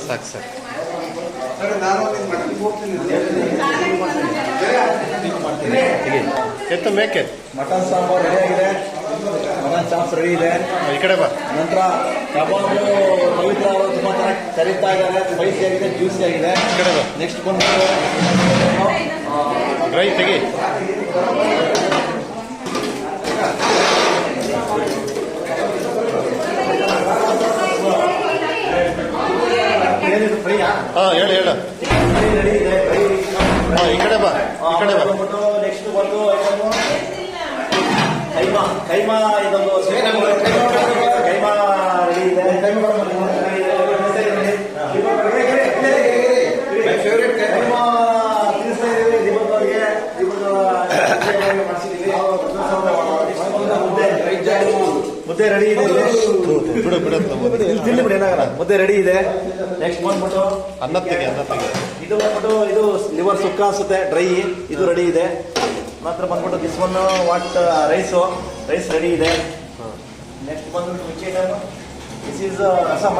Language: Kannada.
ಸಾಕು ಸಾಕು. ಎತ್ತು ಮೇಕೆ ಮಟನ್ ಸಾಂಬಾರ್ ರೆಡಿ ಆಗಿದೆ. ಮಟನ್ ಚಾಪ್ಸ್ ರೆಡಿ ಇದೆ. ಈ ಕಡೆ ಬಾ. ನಂತರ ಕಬಾಬು ಪವಿತ್ರ ಅವರು ತುಂಬಾ ಚೆನ್ನಾಗಿ ಕರೀತಾ ಇದ್ದಾರೆ. ಸ್ಪೈಸಿ ಆಗಿದೆ, ಜ್ಯೂಸಿ ಆಗಿದೆ. ಈ ಕಡೆ ಬಾ. ನೆಕ್ಸ್ಟ್ ಬಂದು ಡ್ರೈ ತೆಗಿ. ಏನಿದು ಫ್ರೈಯಾ? ಹೇಳು ಹೇಳು. ಫ್ರೈ ರೆಡಿ ಇದೆ. ಫ್ರೈ ಈ ಕಡೆ ಬಾ. ಈ ಕಡೆ ಬಾ. ನೆಕ್ಸ್ಟ್ ಬಂದು ಕೈಮಾ. ಕೈಮಾ ಇದೊಂದು ಕೈಮಾ ರೆಡಿ ಇದೆ. ಕೈಮಾ ತಿನ್ನಿಸ್ತಾ ಇದ್ದೀವಿ ದೀಪಕ್ಕೆ. ಮುದ್ದೆ ರೆಡಿ ಇದೆ. ಬಿಡು ತಿನ್ನಿ ಬಿಡಿ, ಏನಾಗಲ್ಲ. ಮುದ್ದೆ ರೆಡಿ ಇದೆ. ನೆಕ್ಸ್ಟ್ ಬಂದ್ಬಿಟ್ಟು ಅನ್ನ ತೆಗಿ. ಇದು ಬಂದ್ಬಿಟ್ಟು ಇದು ಲಿವರ್ ಸುಕ್ಕ ಅನ್ಸುತ್ತೆ, ಡ್ರೈ. ಇದು ರೆಡಿ ಇದೆ. ಮಾತ್ರ ಬಂದ್ಬಿಟ್ಟು this one what rice ready ಇದೆ. ನೆಕ್ಸ್ಟ್ ಬಂದ್ಬಿಟ್ಟು ದಿಸ್ ಈಸ್ ರಸಮ.